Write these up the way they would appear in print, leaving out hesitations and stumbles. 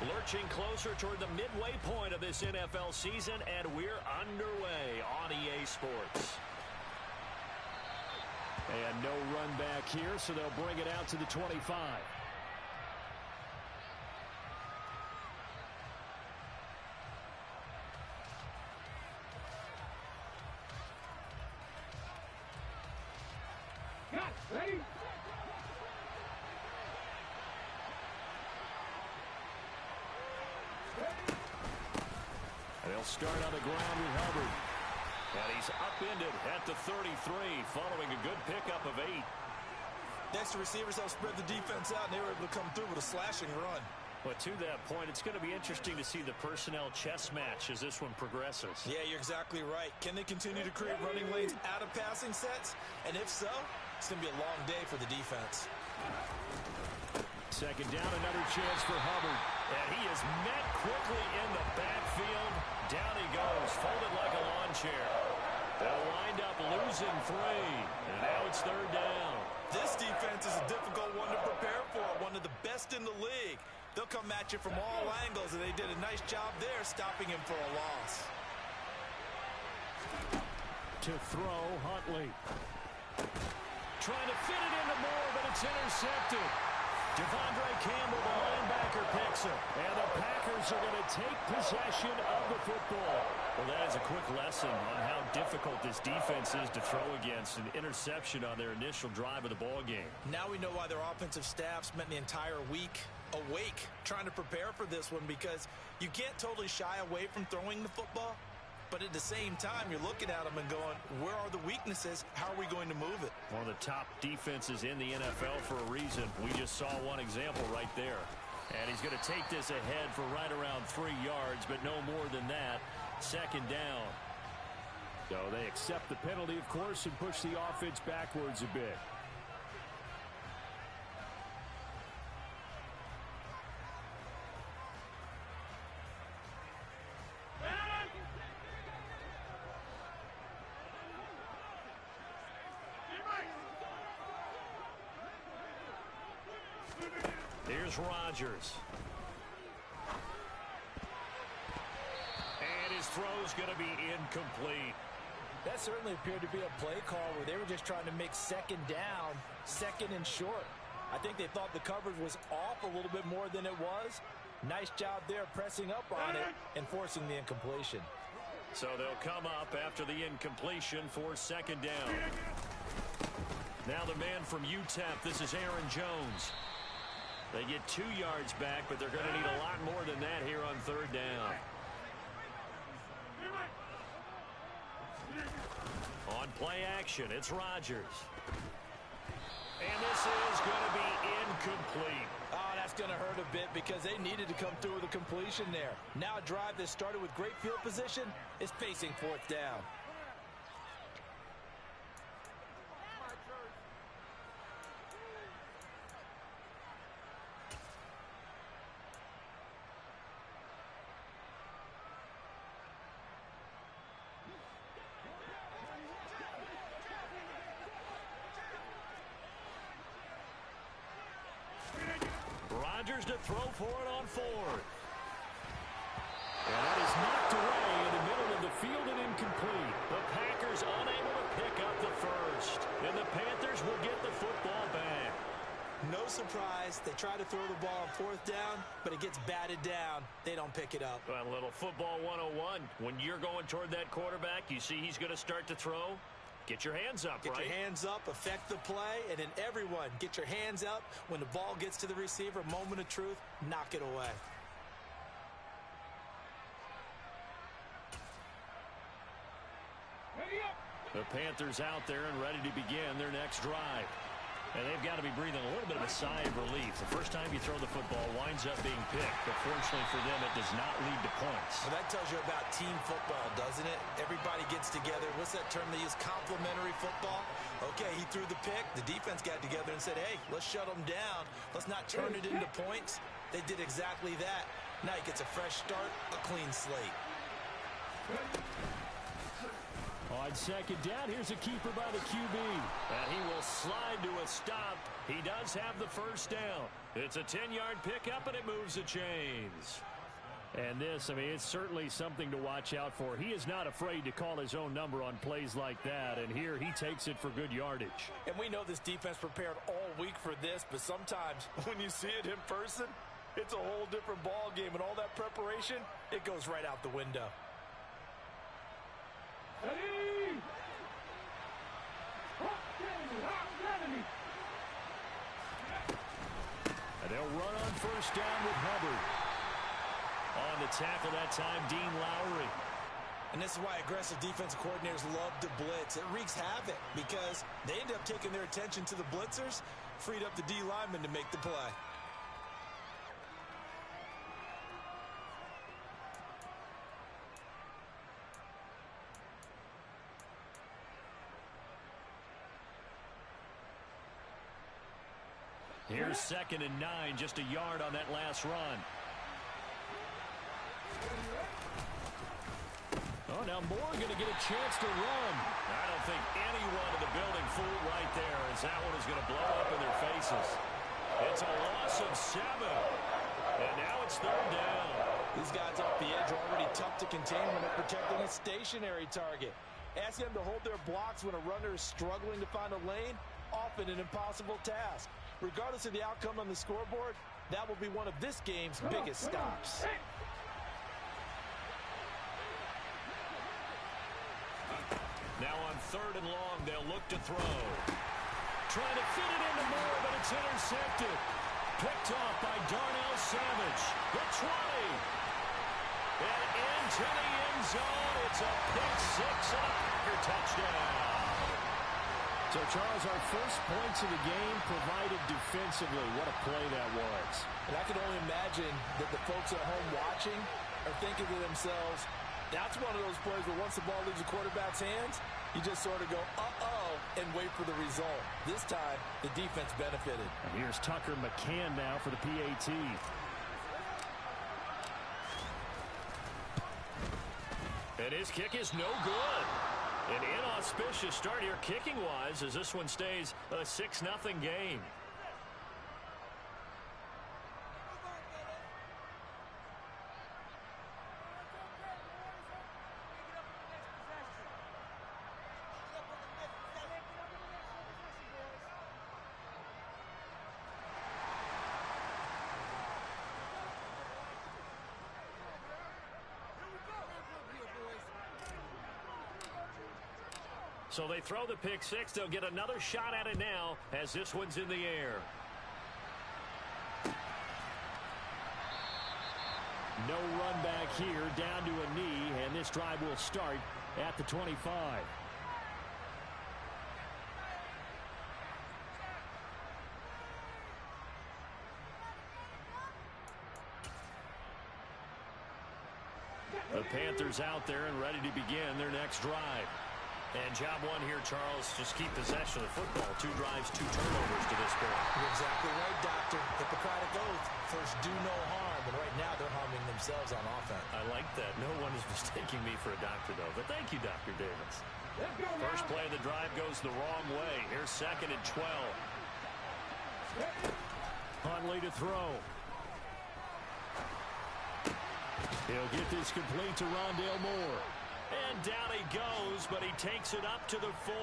Lurching closer toward the midway point of this NFL season, and we're underway on EA Sports. And no run back here, so they'll bring it out to the 25. Ready? They'll start on the ground with Hubbard. And he's upended at the 33 following a good pickup of 8. Next, the receivers helped spread the defense out, and they were able to come through with a slashing run. But to that point, it's going to be interesting to see the personnel chess match as this one progresses. Yeah, you're exactly right. Can they continue to create running lanes out of passing sets? And if so, it's going to be a long day for the defense. Second down, another chance for Hubbard. And he is met quickly in the backfield. Down he goes, folded like a lawn chair. They'll wind up losing 3. And now it's third down. This defense is a difficult one to prepare for, one of the best in the league. They'll come at you from all angles, and they did a nice job there stopping him for a loss. To throw, Huntley. Trying to fit it into Moore, but it's intercepted. Devondre Campbell, the linebacker, picks it. And the Packers are going to take possession of the football. Well, that is a quick lesson on how difficult this defense is to throw against. An interception on their initial drive of the ball game. Now we know why their offensive staff spent the entire week awake trying to prepare for this one, because you can't totally shy away from throwing the football. But at the same time, you're looking at them and going, where are the weaknesses? How are we going to move it? One of the top defenses in the NFL for a reason. We just saw one example right there. And he's going to take this ahead for right around 3 yards, but no more than that. Second down. So they accept the penalty, of course, and push the offense backwards a bit. Here's Rodgers. And his throw's going to be incomplete. That certainly appeared to be a play call where they were just trying to make second down, second and short. I think they thought the coverage was off a little bit more than it was. Nice job there pressing up on it and forcing the incompletion. So they'll come up after the incompletion for second down. Now the man from UTEP, this is Aaron Jones. They get 2 yards back, but they're going to need a lot more than that here on third down. On play action, it's Rodgers. And this is going to be incomplete. Oh, that's going to hurt a bit because they needed to come through with a completion there. Now a drive that started with great field position is facing fourth down. Rodgers to throw for it on 4th. And that is knocked away in the middle of the field and incomplete. The Packers unable to pick up the first. And the Panthers will get the football back. No surprise. They try to throw the ball on 4th down, but it gets batted down. They don't pick it up. Well, a little football 101. When you're going toward that quarterback, you see he's going to start to throw. Get your hands up, right? Get your hands up, affect the play, and then everyone get your hands up. When the ball gets to the receiver, moment of truth, knock it away. The Panthers out there and ready to begin their next drive. And they've got to be breathing a little bit of a sigh of relief. The first time you throw the football winds up being picked, but fortunately for them, it does not lead to points. Well, that tells you about team football, doesn't it? Everybody gets together. What's that term they use? Complementary football? Okay, he threw the pick. The defense got together and said, hey, let's shut them down. Let's not turn it into points. They did exactly that. Now he gets a fresh start, a clean slate. On second down, here's a keeper by the QB. And he will slide to a stop. He does have the first down. It's a 10-yard pickup, and it moves the chains. And this, I mean, it's certainly something to watch out for. He is not afraid to call his own number on plays like that, and here he takes it for good yardage. And we know this defense prepared all week for this, but sometimes when you see it in person, it's a whole different ball game, and all that preparation, it goes right out the window. And they'll run on first down with Hubbard. On the tackle that time, Dean Lowry. And this is why aggressive defensive coordinators love to blitz. It wreaks havoc because they end up taking their attention to the blitzers, freed up the D lineman to make the play. Here's 2nd and 9, just a yard on that last run. Oh, now Moore going to get a chance to run. I don't think anyone in the building fooled right there, as that one is going to blow up in their faces. It's a loss of 7. And now it's 3rd down. These guys off the edge are already tough to contain when they're protecting a stationary target. Asking them to hold their blocks when a runner is struggling to find a lane, often an impossible task. Regardless of the outcome on the scoreboard, that will be one of this game's biggest stops. Now on 3rd and long, they'll look to throw. Trying to fit it into Moore, but it's intercepted. Picked off by Darnell Savage. The 20. And into the end zone. It's a pick 6 and a Packer touchdown. So, Charles, our first points of the game provided defensively. What a play that was. And I can only imagine that the folks at home watching are thinking to themselves, that's one of those plays where once the ball leaves the quarterback's hands, you just sort of go, uh-oh, and wait for the result. This time, the defense benefited. And here's Tucker McCann now for the PAT. And his kick is no good. An inauspicious start here kicking-wise as this one stays a 6-0 game. So they throw the pick 6. They'll get another shot at it now as this one's in the air. No run back here, down to a knee, and this drive will start at the 25. The Panthers out there and ready to begin their next drive. And job one here, Charles, just keep possession of the football. 2 drives, 2 turnovers to this point. You're exactly right, Doctor. Hippocratic oath. First, do no harm. And right now, they're harming themselves on offense. I like that. No one is mistaking me for a doctor, though. But thank you, Dr. Davis. First play of the drive goes the wrong way. Here's 2nd and 12. Huntley to throw. He'll get this complete to Rondale Moore. And down he goes, but he takes it up to the 40.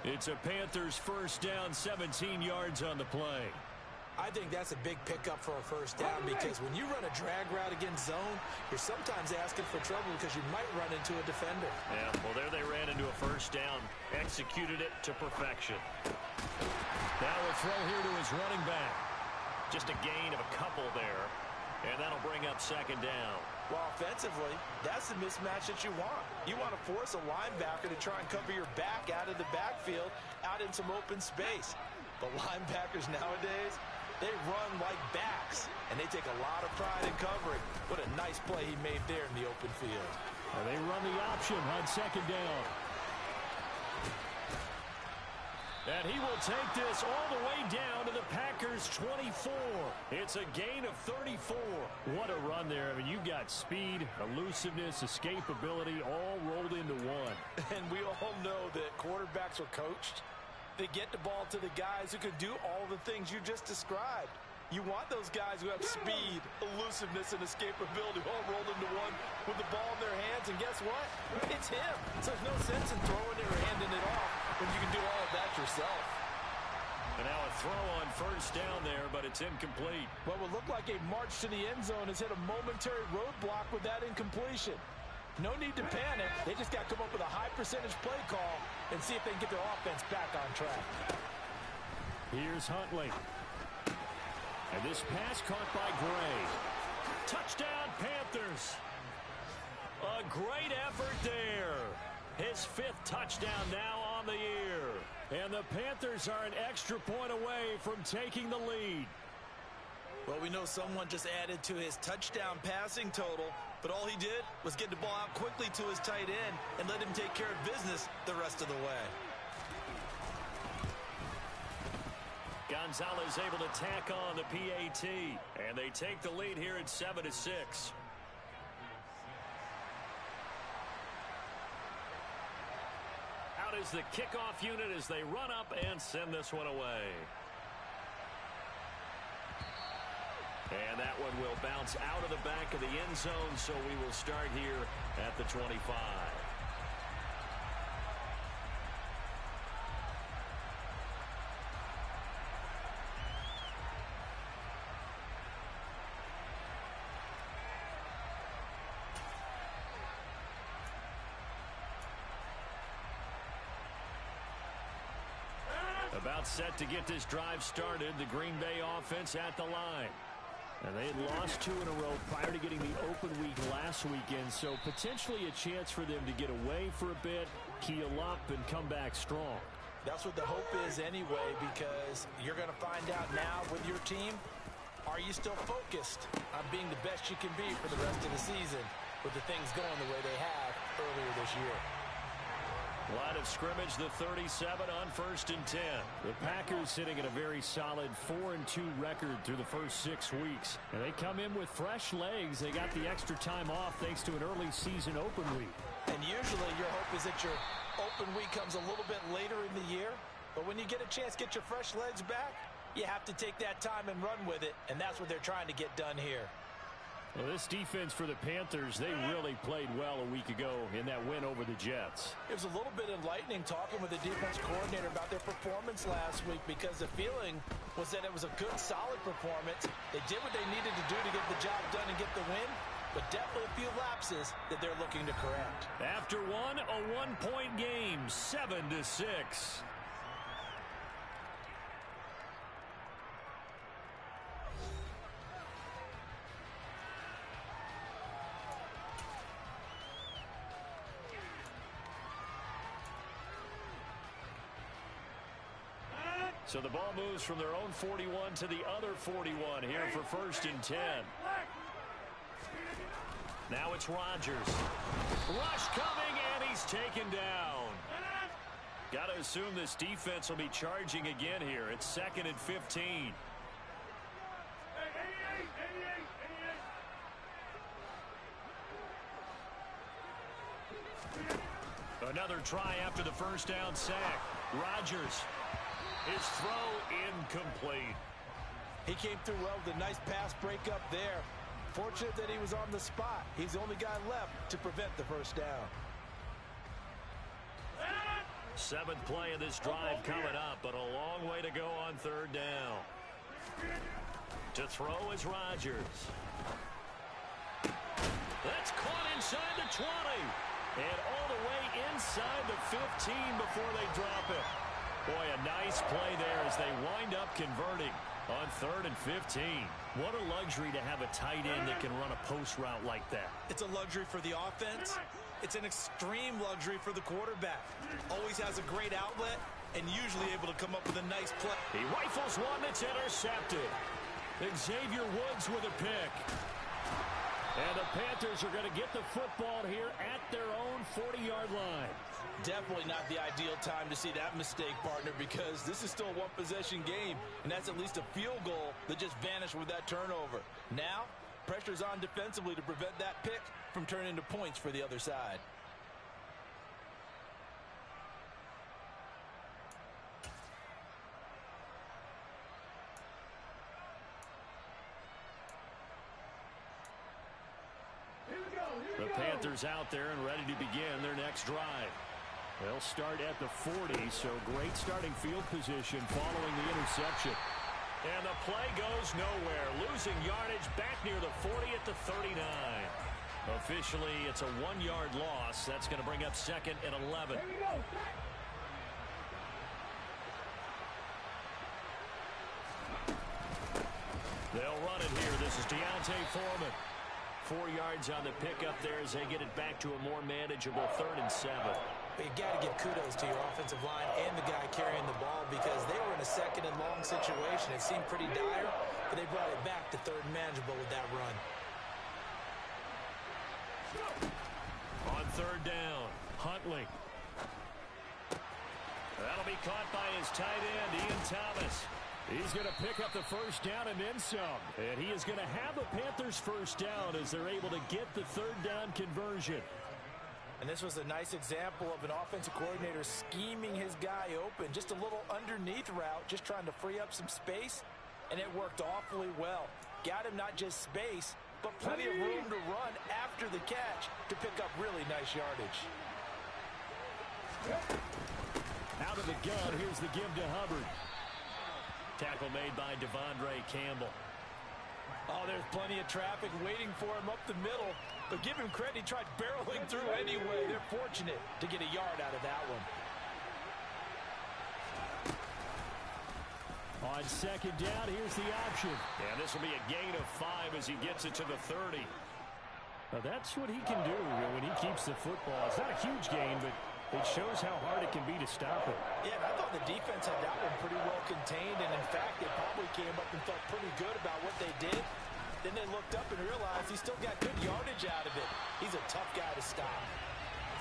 It's a Panthers first down, 17 yards on the play. I think that's a big pickup for a first down because when you run a drag route against zone, you're sometimes asking for trouble because you might run into a defender. Yeah, well, there they ran into a first down, executed it to perfection. Now a throw here to his running back. Just a gain of a couple there, and that'll bring up 2nd down. Well, offensively, that's the mismatch that you want. You want to force a linebacker to try and cover your back out of the backfield, out in some open space. But linebackers nowadays, they run like backs, and they take a lot of pride in covering. What a nice play he made there in the open field. And they run the option on 2nd down. And he will take this all the way down to the Packers' 24. It's a gain of 34. What a run there. I mean, you've got speed, elusiveness, escapability all rolled into one. And we all know that quarterbacks are coached. They get the ball to the guys who can do all the things you just described. You want those guys who have speed, elusiveness, and escapability all rolled into one with the ball in their hands. And guess what? It's him. So there's no sense in throwing it or handing it off when you can do all of that yourself. And now a throw on first down there, but it's incomplete. What would look like a march to the end zone has hit a momentary roadblock with that incompletion. No need to panic. They just got to come up with a high percentage play call and see if they can get their offense back on track. Here's Huntley. And this pass caught by Gray. Touchdown, Panthers. A great effort there. His 5th touchdown now on the year. And the Panthers are an extra point away from taking the lead. Well, we know someone just added to his touchdown passing total, but all he did was get the ball out quickly to his tight end and let him take care of business the rest of the way. Gonzalez able to tack on the PAT, and they take the lead here at 7-6. Out is the kickoff unit as they run up and send this one away. And that one will bounce out of the back of the end zone, so we will start here at the 25. About set to get this drive started, the Green Bay offense at the line. And they had lost 2 in a row prior to getting the open week last weekend, so potentially a chance for them to get away for a bit, keel up, and come back strong. That's what the hope is anyway, because you're going to find out now with your team, are you still focused on being the best you can be for the rest of the season with the things going the way they have earlier this year? Line of scrimmage, the 37 on 1st and 10. The Packers sitting at a very solid 4-2 record through the first 6 weeks. And they come in with fresh legs. They got the extra time off thanks to an early season open week. And usually your hope is that your open week comes a little bit later in the year. But when you get a chance to get your fresh legs back, you have to take that time and run with it. And that's what they're trying to get done here. Well, this defense for the Panthers, they really played well a week ago in that win over the Jets. It was a little bit enlightening talking with the defense coordinator about their performance last week, because the feeling was that it was a good, solid performance. They did what they needed to do to get the job done and get the win, but definitely a few lapses that they're looking to correct. After one, a one-point game, 7-6. So the ball moves from their own 41 to the other 41 here for 1st and 10. Now it's Rodgers. Rush coming, and he's taken down. Got to assume this defense will be charging again here. It's 2nd and 15. Another try after the first down sack. Rodgers. His throw incomplete. He came through well with a nice pass breakup there. Fortunate that he was on the spot. He's the only guy left to prevent the first down. 7th play of this drive coming up, but a long way to go on 3rd down. To throw is Rodgers. That's caught inside the 20. And all the way inside the 15 before they drop it. Boy, a nice play there as they wind up converting on 3rd and 15. What a luxury to have a tight end that can run a post route like that. It's a luxury for the offense. It's an extreme luxury for the quarterback. Always has a great outlet and usually able to come up with a nice play. He rifles one that's intercepted. Xavier Woods with a pick. And the Panthers are going to get the football here at their own 40-yard line. Definitely not the ideal time to see that mistake, partner, because this is still a one-possession game, and that's at least a field goal that just vanished with that turnover. Now, pressure's on defensively to prevent that pick from turning into points for the other side. The Panthers out there and ready to begin their next drive. They'll start at the 40, so great starting field position following the interception. And the play goes nowhere. Losing yardage back near the 40 at the 39. Officially, it's a 1-yard loss. That's going to bring up 2nd and 11. They'll run it here. This is Deontay Foreman. 4 yards on the pickup there as they get it back to a more manageable 3rd and 7. But you got to give kudos to your offensive line and the guy carrying the ball because they were in a 2nd and long situation. It seemed pretty dire, but they brought it back to 3rd and manageable with that run. On 3rd down, Huntley. That'll be caught by his tight end, Ian Thomas. He's going to pick up the 1st down and then some. And he is going to have the Panthers 1st down as they're able to get the 3rd down conversion. And this was a nice example of an offensive coordinator scheming his guy open. Just a little underneath route, just trying to free up some space. And it worked awfully well. Got him not just space, but plenty of room to run after the catch to pick up really nice yardage. Out of the gun, here's the give to Hubbard. Tackle made by Devondre Campbell. Oh, there's plenty of traffic waiting for him up the middle. But give him credit, he tried barreling through anyway. They're fortunate to get a yard out of that one. On 2nd down, here's the option. And this will be a gain of 5 as he gets it to the 30. Now that's what he can do when he keeps the football. It's not a huge gain, but it shows how hard it can be to stop it. Yeah, and I thought the defense had that one pretty well contained, and in fact, they probably came up and felt pretty good about what they did. Then they looked up and realized he still got good yardage out of it. He's a tough guy to stop.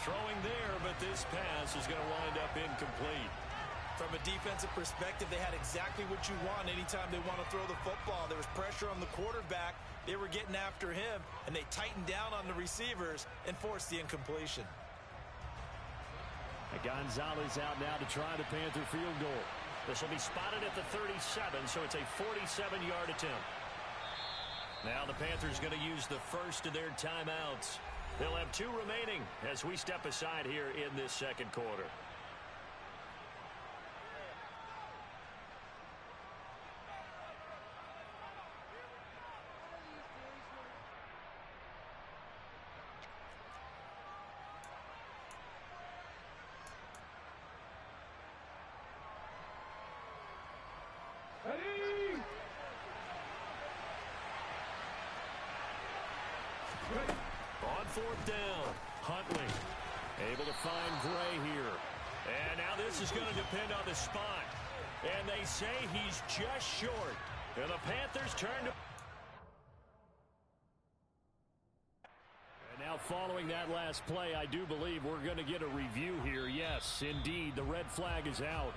Throwing there, but this pass is going to wind up incomplete. From a defensive perspective, they had exactly what you want anytime they want to throw the football. There was pressure on the quarterback. They were getting after him, and they tightened down on the receivers and forced the incompletion. Gonzalez out now to try the Panther field goal. This will be spotted at the 37, so it's a 47-yard attempt. Now the Panthers going to use the first of their timeouts. They'll have 2 remaining as we step aside here in this 2nd quarter. On 4th down, Huntley able to find Gray here. And now this is going to depend on the spot. And they say he's just short. And the Panthers turn to... And now following that last play, I do believe we're going to get a review here. Yes, indeed, the red flag is out.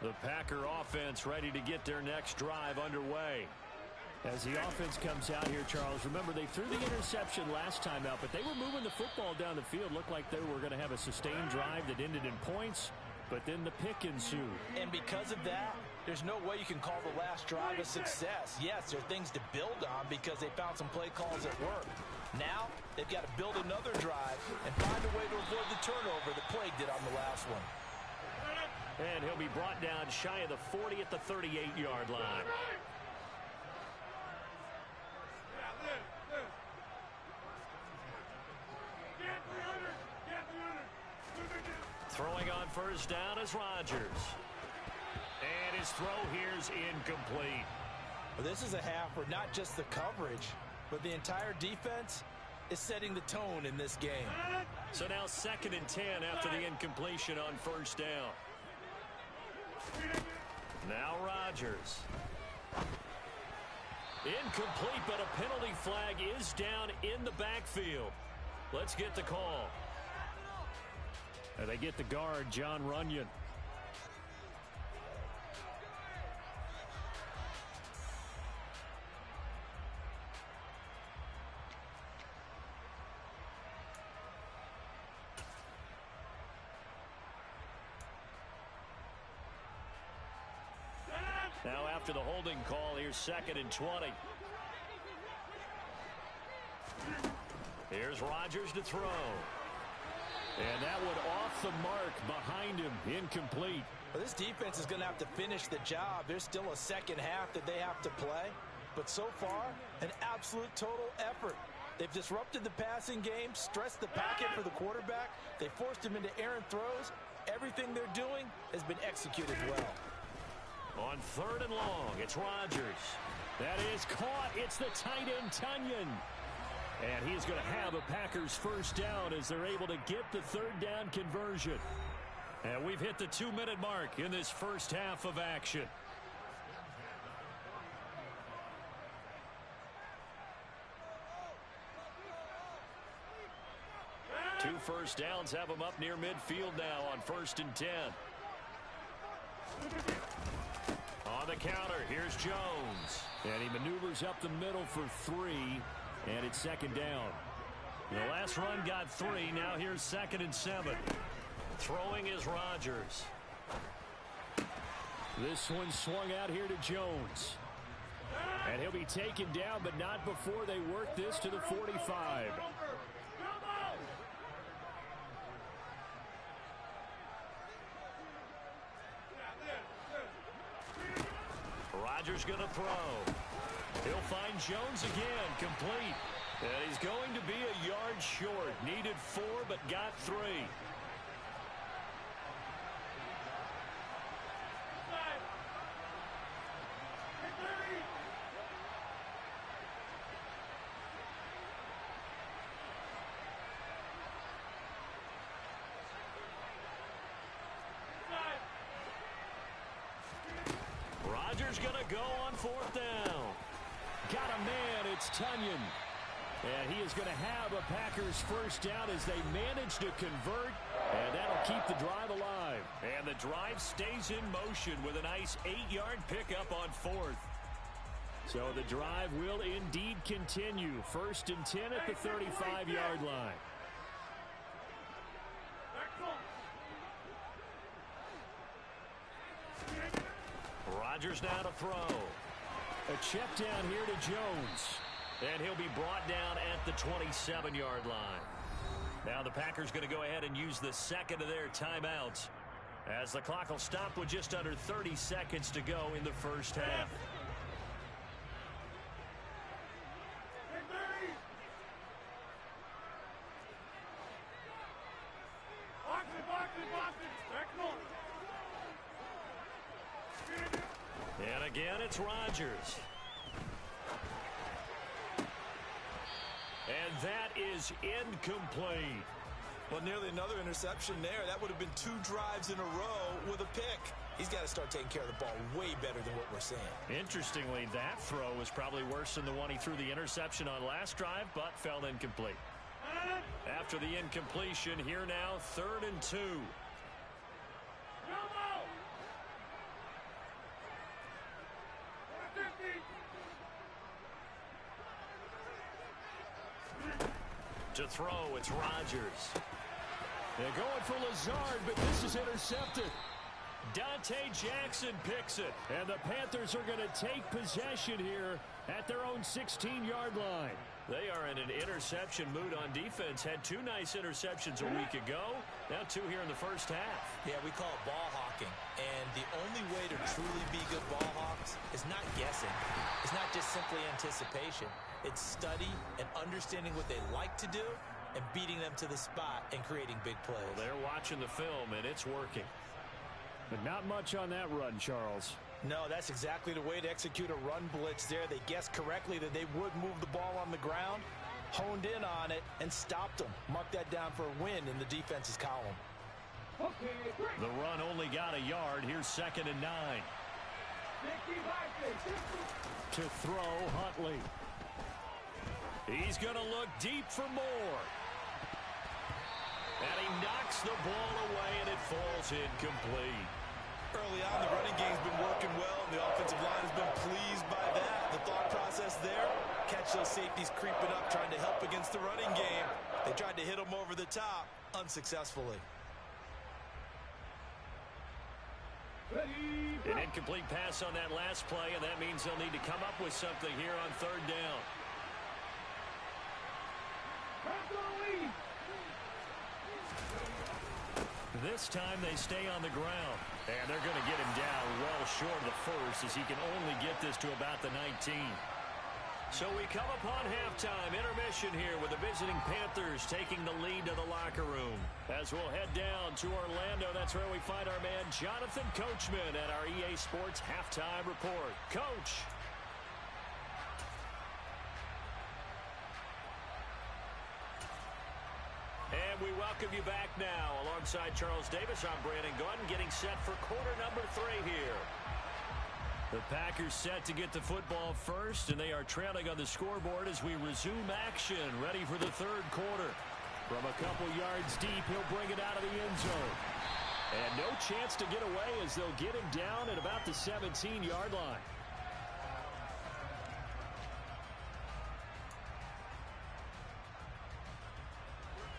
The Packer offense ready to get their next drive underway. As the offense comes out here, Charles, remember they threw the interception last time out, but they were moving the football down the field. Looked like they were going to have a sustained drive that ended in points, but then the pick ensued. And because of that, there's no way you can call the last drive a success. Yes, there are things to build on because they found some play calls that work. Now, they've got to build another drive and find a way to avoid the turnover that plagued it on the last one. And he'll be brought down shy of the 40 at the 38-yard line. Throwing on 1st down is Rodgers. And his throw here's incomplete. Well, this is a half where not just the coverage, but the entire defense is setting the tone in this game. So now 2nd and 10 after the incompletion on 1st down. Now Rodgers. Incomplete, but a penalty flag is down in the backfield. Let's get the call. And they get the guard, John Runyon. Now after the holding call, here's 2nd and 20. Here's Rodgers to throw. And that one off the mark behind him, incomplete. Well, this defense is going to have to finish the job. There's still a second half that they have to play. But so far, an absolute total effort. They've disrupted the passing game, stressed the pocket for the quarterback. They forced him into errant throws. Everything they're doing has been executed well. On 3rd and long, it's Rodgers. That is caught. It's the tight end, Tunyon. And he's going to have a Packers 1st down as they're able to get the 3rd down conversion. And we've hit the 2-minute mark in this first half of action. Two first downs have them up near midfield now on 1st and 10. On the counter, here's Jones. And he maneuvers up the middle for 3, and it's 2nd down. The last run got 3, now here's 2nd and 7. Throwing is Rodgers. This one swung out here to Jones. And he'll be taken down, but not before they work this to the 45. Rodgers going to throw. He'll find Jones again, complete. And he's going to be a yard short. Needed 4, but got 3. Rodgers going to go on 4th down. Got a man, it's Tunyon. And he is going to have a Packers 1st down as they manage to convert. And that'll keep the drive alive. And the drive stays in motion with a nice 8-yard pickup on 4th. So the drive will indeed continue. 1st and 10 at the 35-yard line. Rodgers now to throw. A check down here to Jones. And he'll be brought down at the 27-yard line. Now the Packers going to go ahead and use the 2nd of their timeouts, as the clock will stop with just under 30 seconds to go in the first half. And again, it's Rodgers. And that is incomplete. Well, nearly another interception there. That would have been 2 drives in a row with a pick. He's got to start taking care of the ball way better than what we're seeing. Interestingly, that throw was probably worse than the one he threw the interception on last drive, but fell incomplete. After the incompletion, here now, 3rd and 2. To throw, it's Rodgers. They're going for Lazard, but this is intercepted. Dante Jackson picks it, and the Panthers are going to take possession here at their own 16-yard line. They are in an interception mood on defense. Had 2 nice interceptions a week ago. Now 2 here in the first half. Yeah, we call it ball hawking. And the only way to truly be good ball hawks is not guessing. It's not just simply anticipation. It's study and understanding what they like to do and beating them to the spot and creating big plays. Well, they're watching the film, and it's working. But not much on that run, Charles. No, that's exactly the way to execute a run blitz there. They guessed correctly that they would move the ball on the ground. honed in on it and stopped them. Mark that down for a win in the defense's column. The run only got a yard. Here's 2nd and 9. To throw, Huntley. He's going to look deep for more. And he knocks the ball away, and it falls incomplete. Early on, the running game's been working well, and the offensive line has been pleased by that. The thought process there, catch those safeties creeping up, trying to help against the running game. They tried to hit them over the top, unsuccessfully. An incomplete pass on that last play, and that means they'll need to come up with something here on 3rd down. This time they stay on the ground, and they're going to get him down well short of the first, as he can only get this to about the 19. So we come upon halftime intermission here with the visiting Panthers taking the lead to the locker room. As we'll head down to Orlando, that's where we find our man Jonathan Coachman at our EA Sports Halftime Report. Coach. And we welcome you back now. Alongside Charles Davis, I'm Brandon Gunn, getting set for quarter number 3 here. The Packers set to get the football first, and they are trailing on the scoreboard as we resume action, ready for the 3rd quarter. From a couple yards deep, he'll bring it out of the end zone. And no chance to get away as they'll get him down at about the 17-yard line.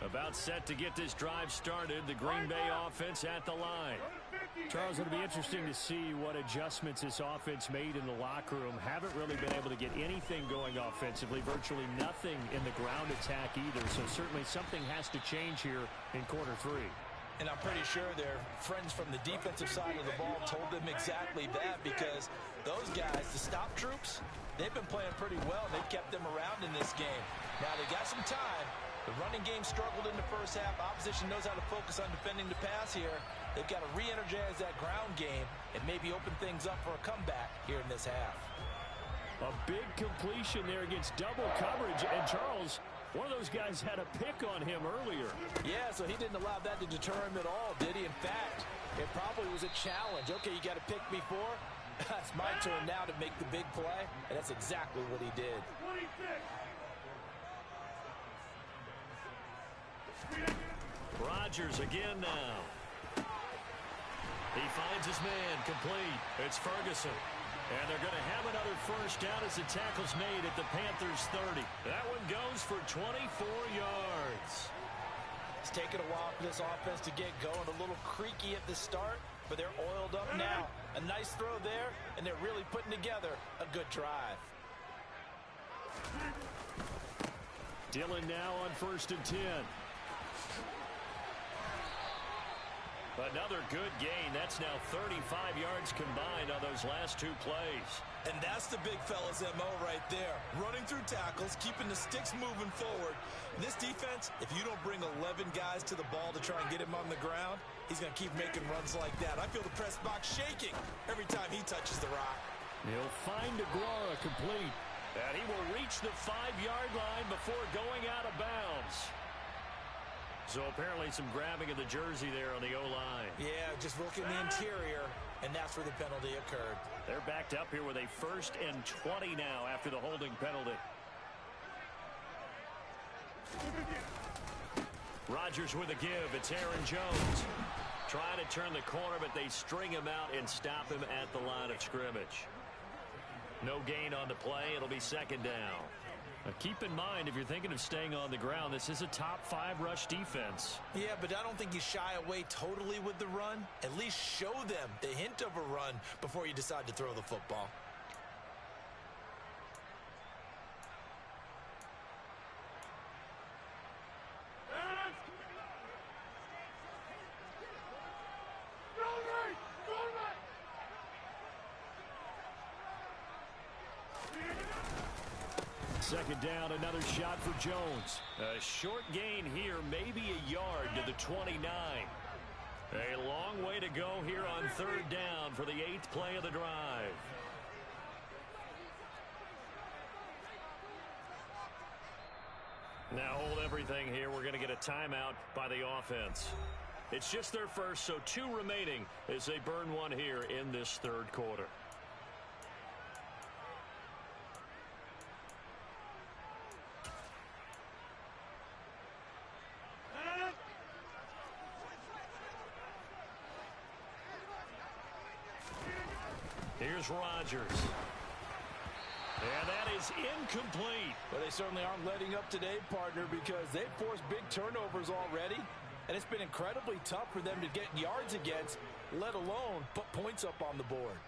About set to get this drive started. The Green Bay offense at the line. Charles, it'll be interesting to see what adjustments this offense made in the locker room. Haven't really been able to get anything going offensively. Virtually nothing in the ground attack either. So certainly something has to change here in quarter 3. And I'm pretty sure their friends from the defensive side of the ball told them exactly that, because those guys, the stop troops, they've been playing pretty well. They've kept them around in this game. Now they got some time. The running game struggled in the first half. Opposition knows how to focus on defending the pass here. They've got to re-energize that ground game and maybe open things up for a comeback here in this half. A big completion there against double coverage. And Charles, one of those guys had a pick on him earlier. Yeah, so he didn't allow that to deter him at all, did he? In fact, it probably was a challenge. Okay, you got to pick me 4. It's my turn now to make the big play, and that's exactly what he did. 26. Rodgers again now. He finds his man, complete. It's Ferguson. And they're going to have another first down as the tackle's made at the Panthers 30. That one goes for 24 yards. It's taken a while for this offense to get going. A little creaky at the start, but they're oiled up now. A nice throw there, and they're really putting together a good drive. Dillon now on 1st and 10. Another good gain. That's now 35 yards combined on those last 2 plays. And that's the big fella's MO right there. Running through tackles, keeping the sticks moving forward. This defense, if you don't bring 11 guys to the ball to try and get him on the ground, he's going to keep making runs like that. I feel the press box shaking every time he touches the rock. He'll find Aguara complete. And he will reach the 5-yard line before going out of bounds. So apparently some grabbing of the jersey there on the O-line. Yeah, just looking the interior, and that's where the penalty occurred. They're backed up here with a 1st and 20 now after the holding penalty. Rodgers with a give. It's Aaron Jones. Trying to turn the corner, but they string him out and stop him at the line of scrimmage. No gain on the play. It'll be 2nd down. Now keep in mind, if you're thinking of staying on the ground, this is a top 5 rush defense. Yeah, but I don't think you shy away totally with the run. At least show them the hint of a run before you decide to throw the football. Second down, another shot for Jones. A short gain here, maybe a yard to the 29. A long way to go here on 3rd down for the 8th play of the drive. Now hold everything here. We're going to get a timeout by the offense. It's just their first, so 2 remaining as they burn one here in this third quarter. Here's Rodgers. And that is incomplete. Well, they certainly aren't letting up today, partner, because they've forced big turnovers already. And it's been incredibly tough for them to get yards against, let alone put points up on the board.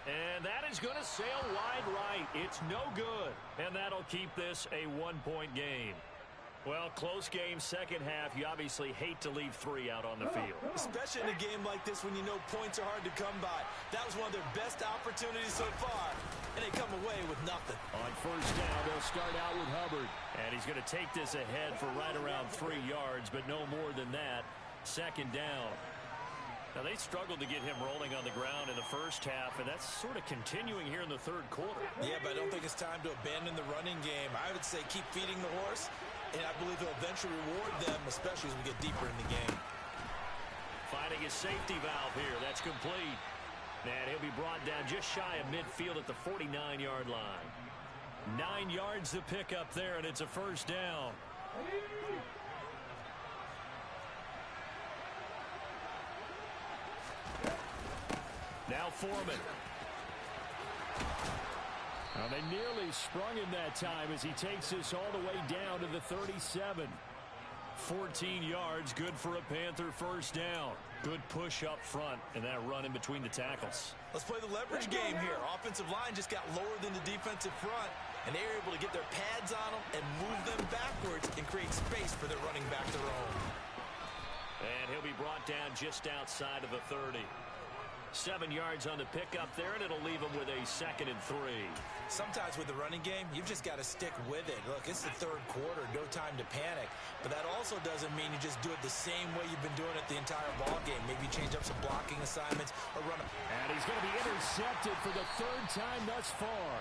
And that is going to sail wide right. It's no good. And that'll keep this a 1-point game. Well, close game, second half. You obviously hate to leave 3 out on the field. Especially in a game like this when you know points are hard to come by. That was one of their best opportunities so far, and they come away with nothing. On first down, they'll start out with Hubbard. And he's going to take this ahead for right around 3 yards, but no more than that. Second down. Now, they struggled to get him rolling on the ground in the first half, and that's sort of continuing here in the third quarter. Yeah, but I don't think it's time to abandon the running game. I would say keep feeding the horse, and I believe he'll eventually reward them, especially as we get deeper in the game. Finding his safety valve here. That's complete. And he'll be brought down just shy of midfield at the 49-yard line. 9 yards to pick up there, and it's a first down. Now Foreman. Well, they nearly sprung him that time as he takes this all the way down to the 37. 14 yards, good for a Panther first down. Good push up front and that run in between the tackles. Let's play the leverage game here. Offensive line just got lower than the defensive front, and they were able to get their pads on them and move them backwards and create space for their running back to roam. And he'll be brought down just outside of the 30. 7 yards on the pickup there, and it'll leave him with a 2nd and 3. Sometimes with the running game, you've just got to stick with it. Look, it's the third quarter, no time to panic. But that also doesn't mean you just do it the same way you've been doing it the entire ball game. Maybe change up some blocking assignments or run. And he's going to be intercepted for the 3rd time thus far.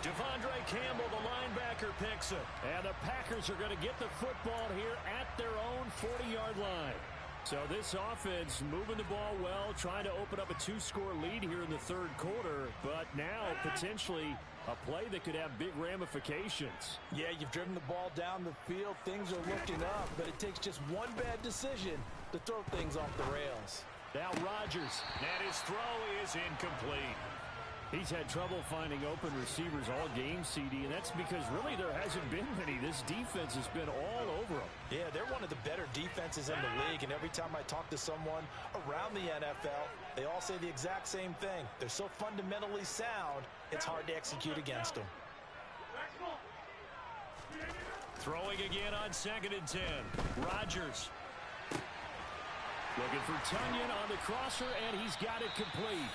Devondre Campbell, the linebacker, picks it. And the Packers are going to get the football here at their own 40-yard line. So this offense moving the ball well, trying to open up a 2-score lead here in the third quarter, but now potentially a play that could have big ramifications. Yeah, you've driven the ball down the field. Things are looking up, but it takes just one bad decision to throw things off the rails. Now Rodgers, and his throw is incomplete. He's had trouble finding open receivers all game, CD, and that's because really there hasn't been many. This defense has been all over them. Yeah, they're one of the better defenses in the league, and every time I talk to someone around the NFL, they all say the exact same thing. They're so fundamentally sound, it's hard to execute against them. Throwing again on 2nd and 10. Rodgers. Looking for Tunyon on the crosser, and he's got it complete.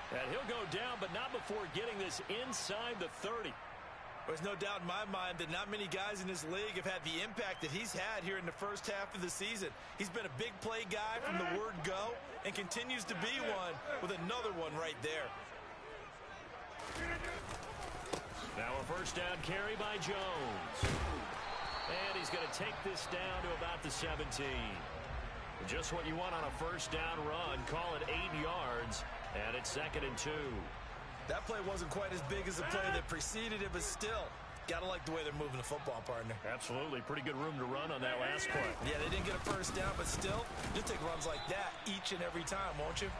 And he'll go down, but not before getting this inside the 30. There's no doubt in my mind that not many guys in this league have had the impact that he's had here in the first half of the season. He's been a big play guy from the word go and continues to be one with another one right there. Now a first down carry by Jones. And he's going to take this down to about the 17. Just what you want on a first down run. Call it 8 yards. And it's 2nd and 2. That play wasn't quite as big as the play that preceded it, but still, got to like the way they're moving the football, partner. Absolutely. Pretty good room to run on that last play. Yeah, they didn't get a first down, but still, you'll take runs like that each and every time, won't you?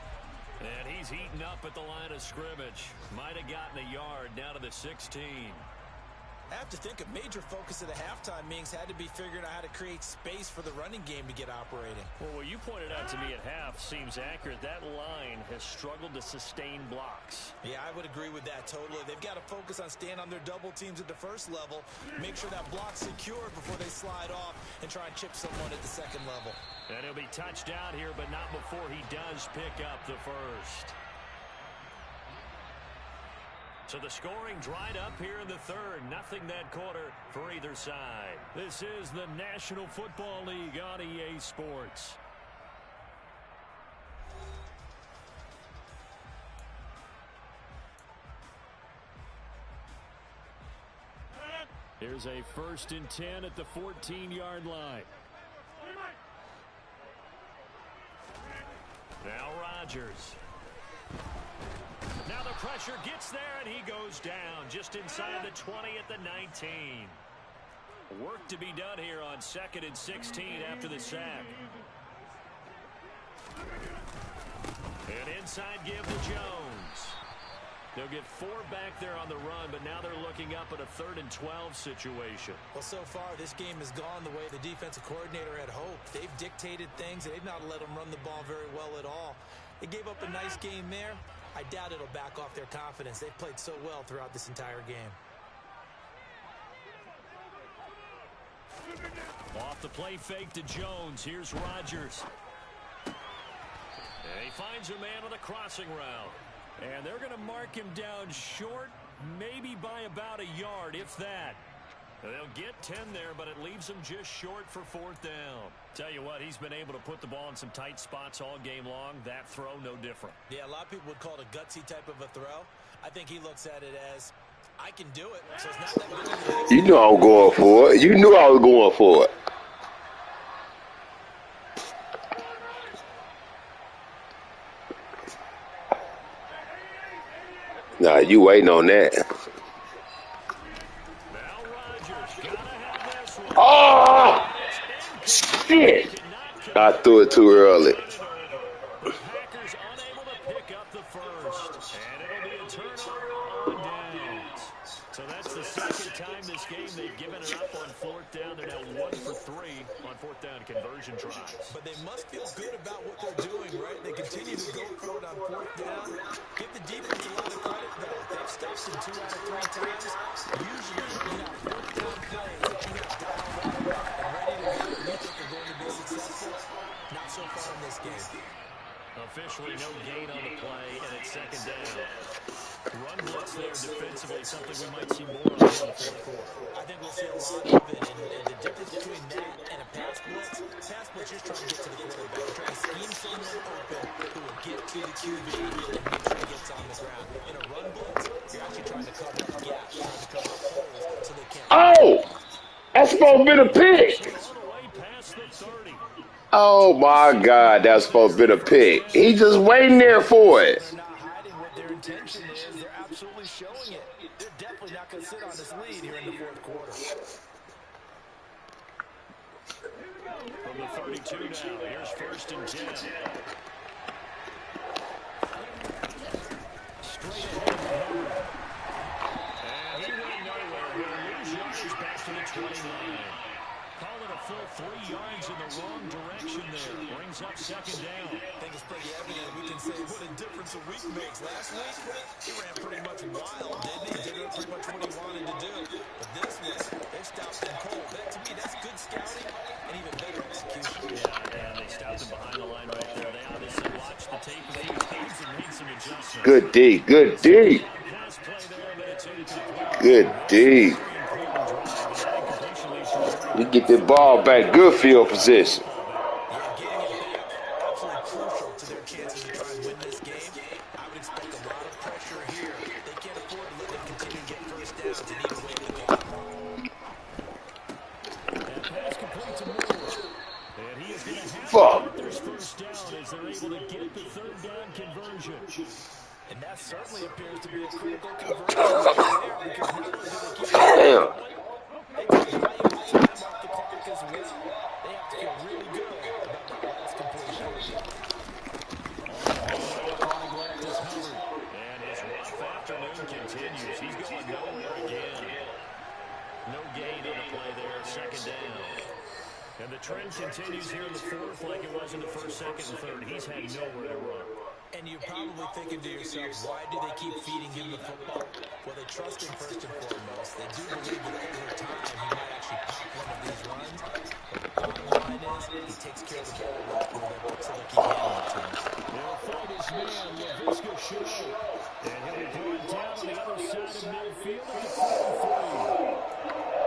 And he's heating up at the line of scrimmage. Might have gotten a yard down to the 16. I have to think a major focus of the halftime meetings had to be figuring out how to create space for the running game to get operating. Well, what you pointed out to me at half seems accurate. That line has struggled to sustain blocks. Yeah, I would agree with that totally. They've got to focus on staying on their double teams at the first level, make sure that block's secured before they slide off and try and chip someone at the second level. And he'll be touched out here, but not before he does pick up the first. So the scoring dried up here in the third. Nothing that quarter for either side. This is the National Football League on EA Sports. Here's a 1st and 10 at the 14-yard line. Now Rodgers. Now the pressure gets there, and he goes down just inside the 20 at the 19. Work to be done here on 2nd and 16 after the sack. An inside give to Jones. They'll get 4 back there on the run, but now they're looking up at a 3rd and 12 situation. Well, so far, this game has gone the way the defensive coordinator had hoped. They've dictated things, and they've not let them run the ball very well at all. They gave up a nice game there. I doubt it'll back off their confidence. They've played so well throughout this entire game. Off the play fake to Jones. Here's Rodgers. And he finds a man on the crossing route. And they're going to mark him down short, maybe by about a yard, if that. They'll get 10 there, but it leaves them just short for 4th down. Tell you what, he's been able to put the ball in some tight spots all game long. That throw, no different. Yeah, a lot of people would call it a gutsy type of a throw. I think he looks at it as, I can do it. So it's not that big of a... You know I was going for it. You knew I was going for it. Nah, you waiting on that. Now Rodgers gotta have this one. Oh, shit. I threw it too early. The Packers unable to pick up the first. And it'll be a turnover on downs. So that's the 2nd time this game they've given it up on 4th down. They're now 1 for 3 on 4th down conversion tries. But they must feel good about what they're doing, right? They continue to go for it on 4th down. Give the defense a lot of credit, though. They've stopped them 2 out of 3 times. Usually, you have 4th down plays that you have dialed up and ready to go, and you think they're going to be successful. Not so far in this game. Officially no gain on the play, and it's 2nd down. Run blitz there defensively, something we might see more of in the 4th quarter. I think we'll see a lot of it, and the difference between that and a pass blitz just trying to get to the quarterback. They're trying to scheme someone open who will get to the QB and make sure he gets on the ground. In a run blitz, you're actually trying to cover up gaps, trying to cover up holes so they can't... Oh, that's supposed to be a pick. Oh, my God, that's supposed to be a pick. He just waiting there for it. They're not hiding what their intention is. They're absolutely showing it. They're definitely not going to sit on this lead here in the 4th quarter. From the 32 now, here's 1st and 10. Straight ahead. And he went nowhere. He'll lose yards back to the 29. Call it a full 3 yards in the wrong direction there. Brings up 2nd down. I think it's pretty evident. We can say what a difference a week makes. Last week, he ran pretty much wild, didn't he? Did pretty much what he wanted to do. But this one, they stopped him cold. To me, that's good scouting and even better execution. Yeah, they stopped him behind the line right there. They obviously watched the tape a few times and made some adjustments. Good D, good D. Good D. You get the ball back, good field position. Yeah, getting it back, absolutely crucial to their chances to try and win this game. I would expect a lot of pressure here. They can't afford to let them continue to get first downs and either way the clock. That pass complete to Moore. And he is going to have Fuck. to get their first down as they're able to get the 3rd down conversion. And that certainly appears to be a critical conversion right there because not only do they keep Damn. they take valuable time off the clock as well. They have to feel really good about that last completion. Flag left is Hubbard. And his rough afternoon continues. He's going nowhere again. No gain on the play there, 2nd down. And the trend continues here in the 4th like it was in the 1st, 2nd, and 3rd. He's had nowhere to run. And you're probably thinking to yourself, why do they keep feeding him the football? Well, they trust him first and foremost. They do believe that over time he might actually pop one of these runs. But the bottom line is he takes care of the ball well for them so they keep handling it to him. They'll fight his man, LaVisca Shaw. And he'll be brought down on the other side of midfield at the 43.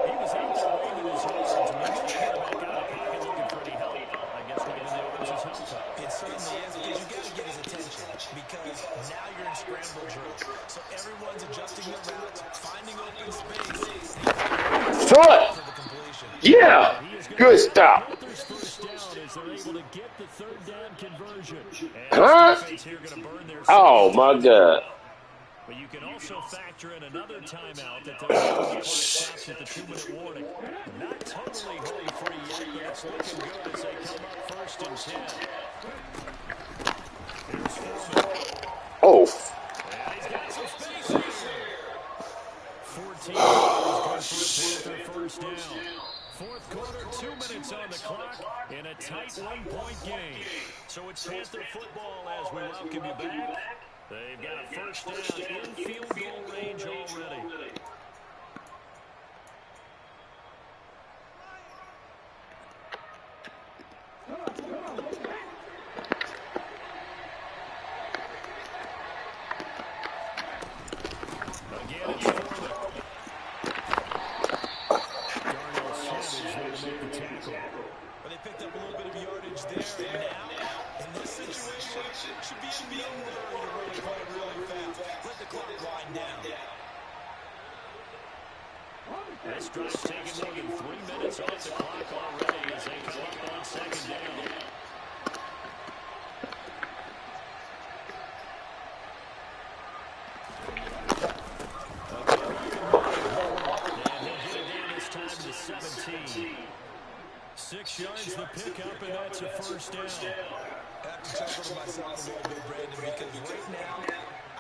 He was out there waving his arms. And he got back out of the pocket looking for any help. I guess maybe that was his help. It certainly is because you got to get his attention. because now you're in scramble drill. So everyone's adjusting their routes, finding open space, and he found a nice Short. for the completion. Yeah. Good stop. Panthers first down as they're able to get the third down conversion. And this Huh? defense here going to burn their Oh, second my timeout. God. But you can also factor in another timeout that they'll use when the clock stops at the 2-minute warning. Not totally home free yet, but it's looking good as they come up 1st and 10. Here's Foreman. Oh. And he's got some space here. 14 yards, good for a Panther first down. Fourth quarter, 2 minutes on the clock in a tight one-point game. So it's Panther football as we welcome you back. They've got a first down in field goal range already. Again, it's Foreman. Darnell Savage there to make the tackle. But they picked up a little bit of yardage there, and now, in this situation, should be in no hurry to run the play really fast. Let the clock wind down. This drive's taken more than 3 minutes off the clock already as they come up on 2nd down. And he'll get it down this time to 17. 6 yards the pickup, and that's a first down. I have to chuckle to myself a little bit, Brandon, because right now,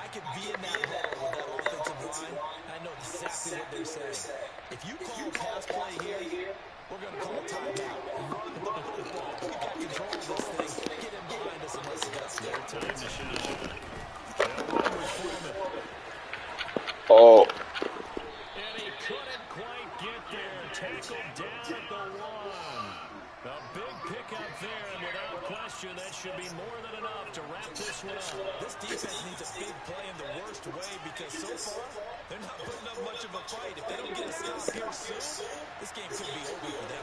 I could be in that hole with that offensive line, and I know exactly what they're saying. If you call a pass play here, we're going to call a timeout. Run the football. We got control of this thing. Get him behind us and let's go. Their time to shine. They'll run with Foreman. Oh. And he couldn't quite get there. Tackled down at the 1. A big pickup there, and without question, that should be more than enough to wrap this one up. This defense needs a big play in the worst way because so far, they're not putting up much of a fight. If they don't get a stop here soon, this game could be over for them.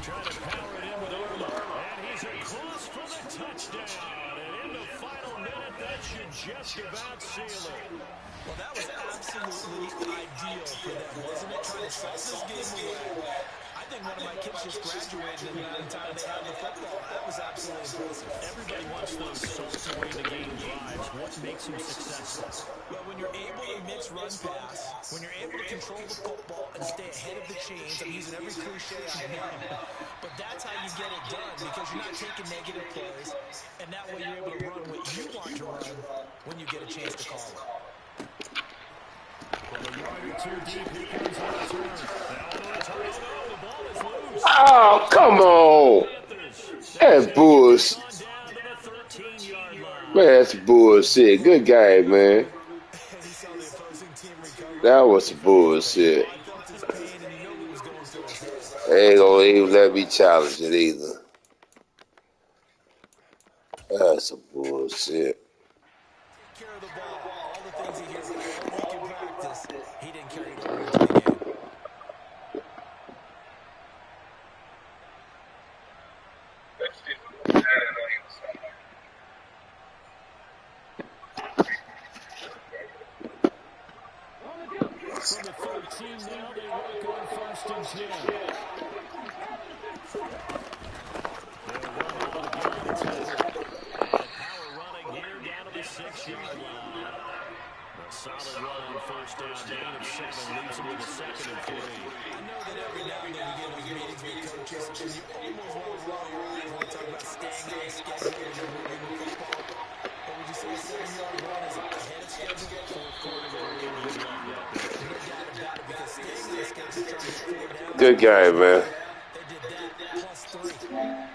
Trying to power it in with Arma. And he's across for the touchdown. And in the final minute, that should just about seal it. Well, that was absolutely ideal for them, wasn't it? Trying to suck this game away. I think one of my kids just graduated in the amount of time they had the football. That was absolutely impressive. Everybody wants those salt-away-the-game drives. What makes them successful? Well, when you're able to mix run pass, when you're able to control the football and stay ahead of the chains, I'm using every cliche I know, but that's how you get it done because you're not taking negative plays, and that way you're able to run what you want to run when you get a chance to call it. From a yard or 2 deep, here comes the return. Now on the return, oh, the ball is loose. Oh, come on. That's bullshit. Down to the 13-yard line. Man, that's bullshit. Good game, man. He saw the opposing team recover. That was bullshit. I felt his pain, and you know what was going through his head. They ain't gonna even let me challenge it either. That's some bullshit. Take care of the ball. All the things he hears all week in practice, he didn't carry it over into the game. From the 13 now, they work on 1st and 10. They'll run out of the gun. It's Howard. And power running here down to the 6-yard line. A solid run on 1st down. Gain of 7 leaves them with a 2nd and 3. I know that every now and then we get those meetings with coaches, and you almost want to roll your eyes when they talk about staying on schedule when you're moving the football. But would you say a 7-yard run is ahead of schedule? Fourth quarter, they really love that. No doubt about it, because staying on schedule trying to get 4 down. Good game, man.